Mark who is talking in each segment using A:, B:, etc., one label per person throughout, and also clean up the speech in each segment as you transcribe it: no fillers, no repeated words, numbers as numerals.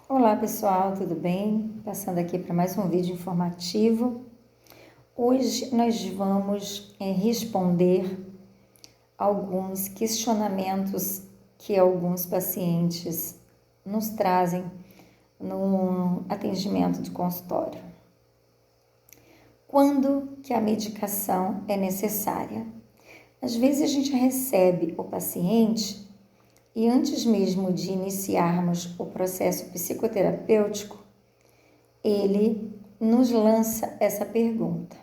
A: Olá pessoal, tudo bem? Passando aqui para mais um vídeo informativo. Hoje nós vamos responder alguns questionamentos que alguns pacientes nos trazem no atendimento de consultório. Quando que a medicação é necessária? Às vezes a gente recebe o paciente e antes mesmo de iniciarmos o processo psicoterapêutico, ele nos lança essa pergunta: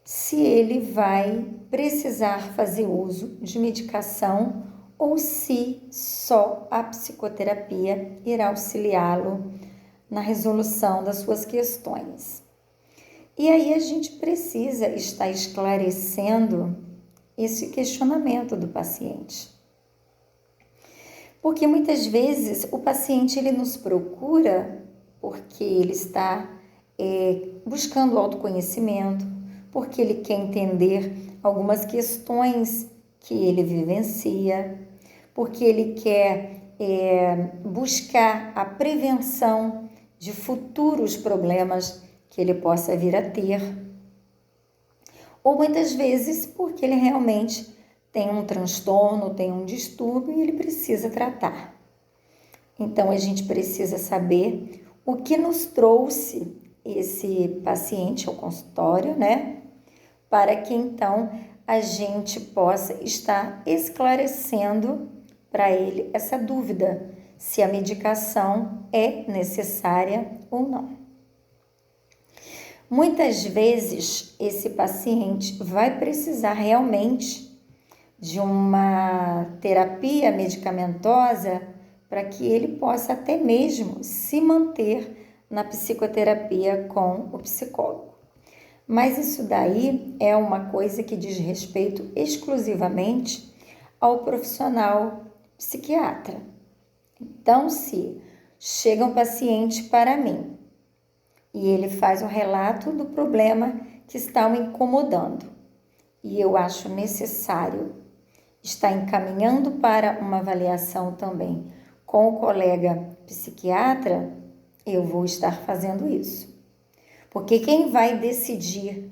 A: se ele vai precisar fazer uso de medicação ou se só a psicoterapia irá auxiliá-lo na resolução das suas questões. E aí a gente precisa estar esclarecendo esse questionamento do paciente. Porque muitas vezes o paciente ele nos procura porque ele está buscando autoconhecimento, porque ele quer entender algumas questões que ele vivencia, porque ele quer buscar a prevenção de futuros problemas que ele possa vir a ter, ou muitas vezes porque ele realmente tem um transtorno, tem um distúrbio e ele precisa tratar. Então, a gente precisa saber o que nos trouxe esse paciente ao consultório, né? Para que então a gente possa estar esclarecendo para ele essa dúvida, se a medicação é necessária ou não. Muitas vezes esse paciente vai precisar realmente de uma terapia medicamentosa para que ele possa até mesmo se manter na psicoterapia com o psicólogo. Mas isso daí é uma coisa que diz respeito exclusivamente ao profissional psiquiatra. Então, se chega um paciente para mim e ele faz um relato do problema que está o incomodando e eu acho necessário estar encaminhando para uma avaliação também com o colega psiquiatra, eu vou estar fazendo isso. Porque quem vai decidir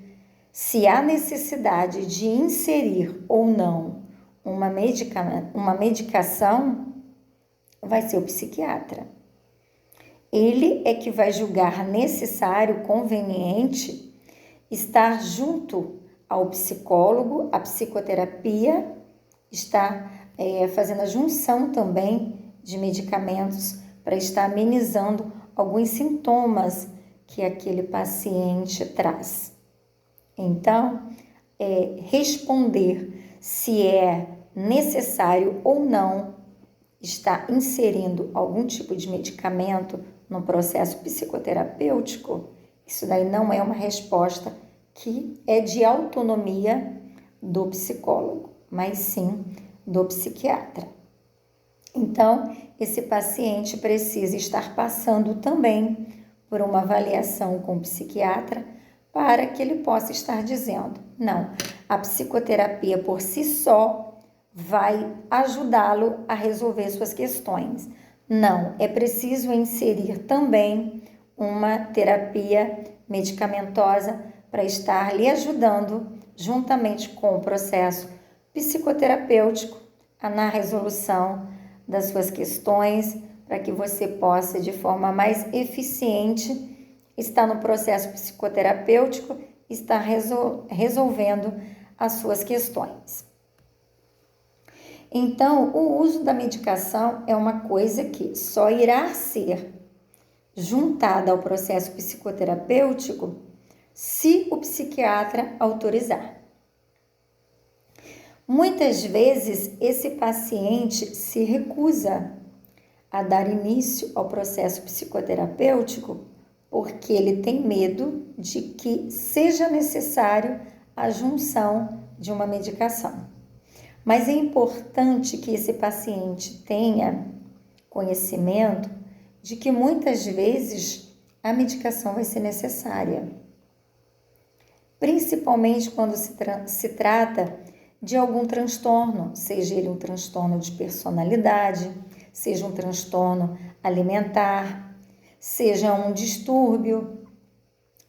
A: se há necessidade de inserir ou não uma medicação vai ser o psiquiatra. Ele é que vai julgar necessário, conveniente, estar junto ao psicólogo, a psicoterapia, está fazendo a junção também de medicamentos para estar amenizando alguns sintomas que aquele paciente traz. Então, responder se é necessário ou não estar inserindo algum tipo de medicamento no processo psicoterapêutico, isso daí não é uma resposta que é de autonomia do psicólogo, mas sim do psiquiatra. Então, esse paciente precisa estar passando também por uma avaliação com o psiquiatra para que ele possa estar dizendo: não, a psicoterapia por si só vai ajudá-lo a resolver suas questões. Não, é preciso inserir também uma terapia medicamentosa para estar lhe ajudando, juntamente com o processo psicoterapêutico, na resolução das suas questões, para que você possa, de forma mais eficiente, estar no processo psicoterapêutico, estar resolvendo as suas questões. Então, o uso da medicação é uma coisa que só irá ser juntada ao processo psicoterapêutico se o psiquiatra autorizar. Muitas vezes, esse paciente se recusa a dar início ao processo psicoterapêutico porque ele tem medo de que seja necessário a junção de uma medicação. Mas é importante que esse paciente tenha conhecimento de que muitas vezes a medicação vai ser necessária, principalmente quando se trata de algum transtorno, seja ele um transtorno de personalidade, seja um transtorno alimentar, seja um distúrbio.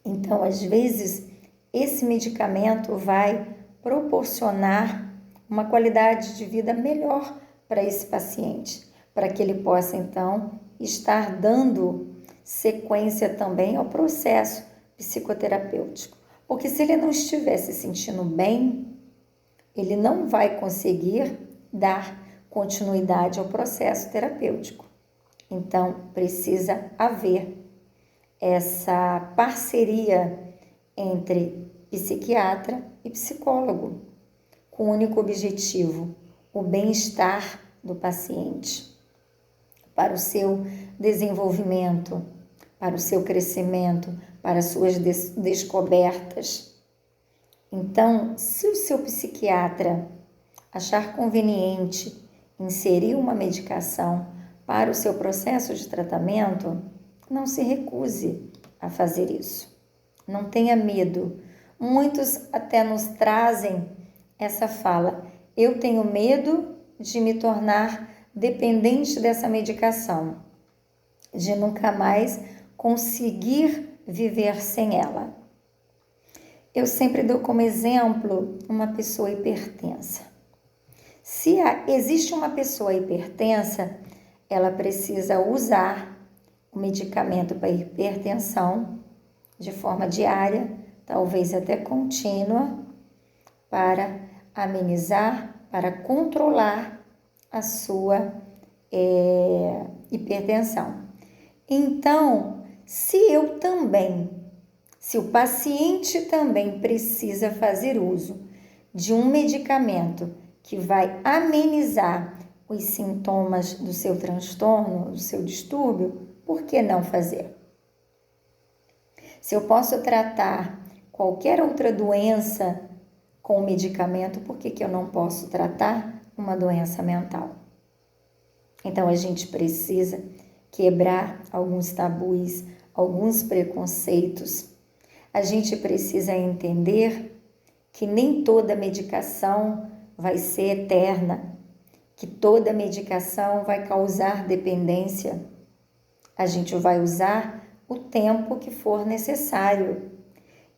A: Então, às vezes, esse medicamento vai proporcionar uma qualidade de vida melhor para esse paciente, para que ele possa, então, estar dando sequência também ao processo psicoterapêutico. Porque se ele não estiver se sentindo bem, ele não vai conseguir dar continuidade ao processo terapêutico. Então, precisa haver essa parceria entre psiquiatra e psicólogo, com o único objetivo, o bem-estar do paciente, para o seu desenvolvimento, para o seu crescimento, para as suas descobertas. Então, se o seu psiquiatra achar conveniente inserir uma medicação para o seu processo de tratamento, não se recuse a fazer isso. Não tenha medo. Muitos até nos trazem essa fala: eu tenho medo de me tornar dependente dessa medicação, de nunca mais conseguir viver sem ela. Eu sempre dou como exemplo uma pessoa hipertensa. Se existe uma pessoa hipertensa, ela precisa usar o medicamento para hipertensão de forma diária, talvez até contínua, para amenizar, para controlar a sua hipertensão. Então, se o paciente também precisa fazer uso de um medicamento que vai amenizar os sintomas do seu transtorno, do seu distúrbio, por que não fazer? Se eu posso tratar qualquer outra doença com medicamento, por que eu não posso tratar uma doença mental? Então, a gente precisa quebrar alguns tabus, alguns preconceitos. A gente precisa entender que nem toda medicação vai ser eterna, que toda medicação vai causar dependência. A gente vai usar o tempo que for necessário.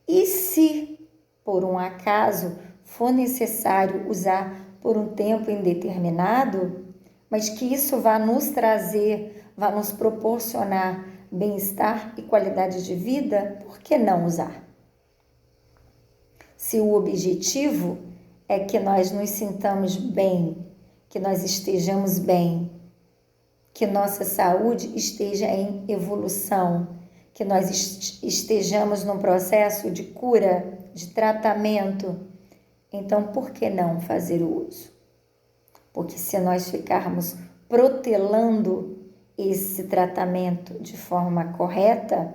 A: E se, por um acaso, for necessário usar por um tempo indeterminado, mas que isso vá nos trazer, vá nos proporcionar bem-estar e qualidade de vida, por que não usar? Se o objetivo é que nós nos sintamos bem, que nós estejamos bem, que nossa saúde esteja em evolução, que nós estejamos num processo de cura, de tratamento, então por que não fazer o uso? Porque se nós ficarmos protelando esse tratamento de forma correta,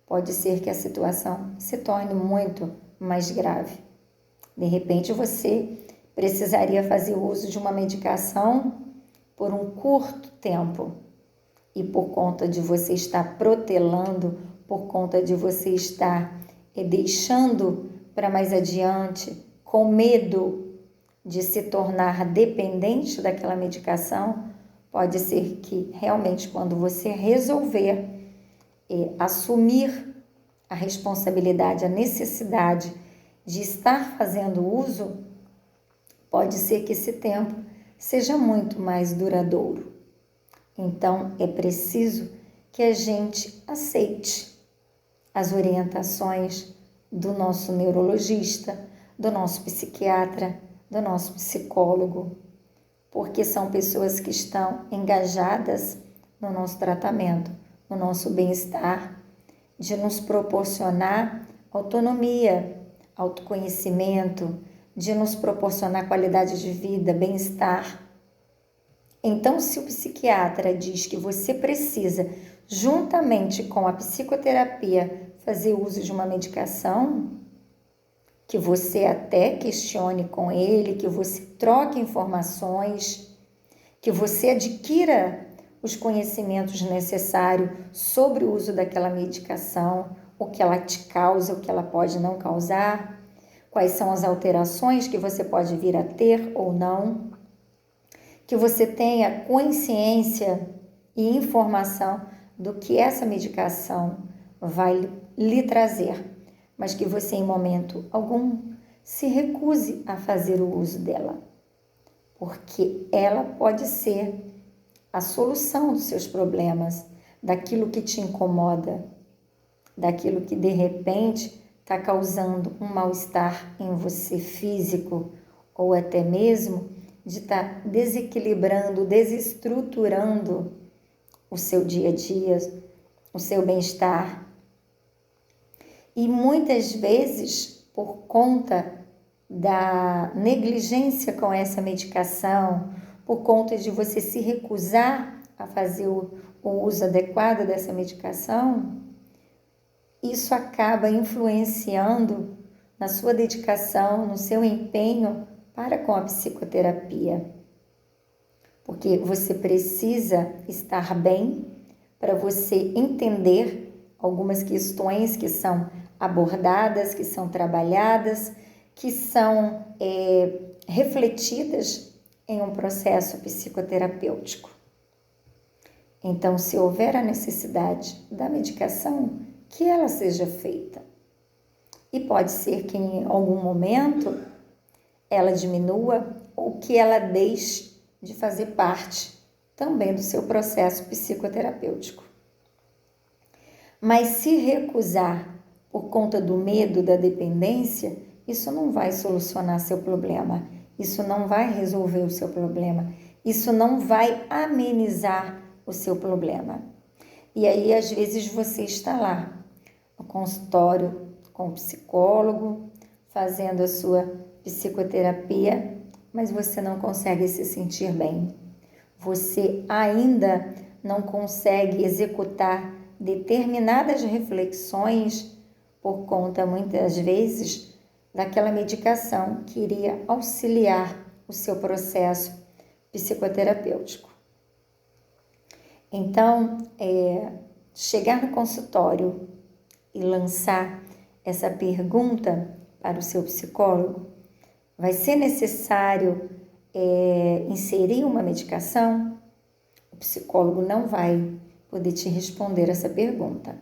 A: pode ser que a situação se torne muito mais grave. De repente, você precisaria fazer uso de uma medicação por um curto tempo. E por conta de você estar protelando, por conta de você estar deixando para mais adiante, com medo de se tornar dependente daquela medicação, pode ser que realmente quando você resolver assumir a responsabilidade, a necessidade de estar fazendo uso, pode ser que esse tempo seja muito mais duradouro. Então, é preciso que a gente aceite as orientações do nosso neurologista, do nosso psiquiatra, do nosso psicólogo, porque são pessoas que estão engajadas no nosso tratamento, no nosso bem-estar, de nos proporcionar autonomia, autoconhecimento, de nos proporcionar qualidade de vida, bem-estar. Então, se o psiquiatra diz que você precisa, juntamente com a psicoterapia, fazer uso de uma medicação, que você até questione com ele, que você troque informações, que você adquira os conhecimentos necessários sobre o uso daquela medicação, o que ela te causa, o que ela pode não causar, quais são as alterações que você pode vir a ter ou não, que você tenha consciência e informação do que essa medicação vai lhe trazer, mas que você em momento algum se recuse a fazer o uso dela, porque ela pode ser a solução dos seus problemas, daquilo que te incomoda, daquilo que de repente está causando um mal-estar em você físico, ou até mesmo de estar desequilibrando, desestruturando o seu dia a dia, o seu bem-estar. E muitas vezes, por conta da negligência com essa medicação, por conta de você se recusar a fazer o uso adequado dessa medicação, isso acaba influenciando na sua dedicação, no seu empenho para com a psicoterapia. Porque você precisa estar bem para você entender algumas questões que são abordadas, que são trabalhadas, que são refletidas em um processo psicoterapêutico. Então, se houver a necessidade da medicação, que ela seja feita. E pode ser que em algum momento ela diminua ou que ela deixe de fazer parte também do seu processo psicoterapêutico. Mas se recusar por conta do medo, da dependência, isso não vai solucionar seu problema, isso não vai resolver o seu problema, isso não vai amenizar o seu problema. E aí, às vezes, você está lá no consultório com o psicólogo, fazendo a sua psicoterapia, mas você não consegue se sentir bem. Você ainda não consegue executar determinadas reflexões por conta, muitas vezes, daquela medicação que iria auxiliar o seu processo psicoterapêutico. Então, chegar no consultório e lançar essa pergunta para o seu psicólogo, vai ser necessário inserir uma medicação? O psicólogo não vai poder te responder essa pergunta,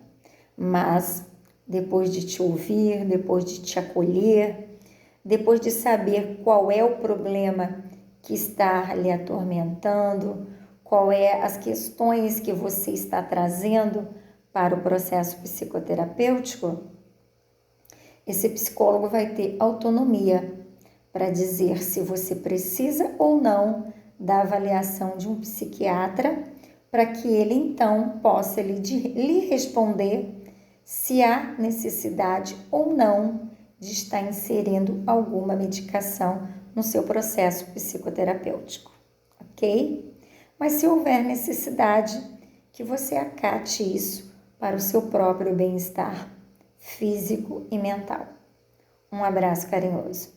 A: mas depois de te ouvir, depois de te acolher, depois de saber qual é o problema que está lhe atormentando, qual é as questões que você está trazendo para o processo psicoterapêutico, esse psicólogo vai ter autonomia para dizer se você precisa ou não da avaliação de um psiquiatra, para que ele então possa lhe responder se há necessidade ou não de estar inserindo alguma medicação no seu processo psicoterapêutico, ok? Mas se houver necessidade, que você acate isso para o seu próprio bem-estar físico e mental. Um abraço carinhoso.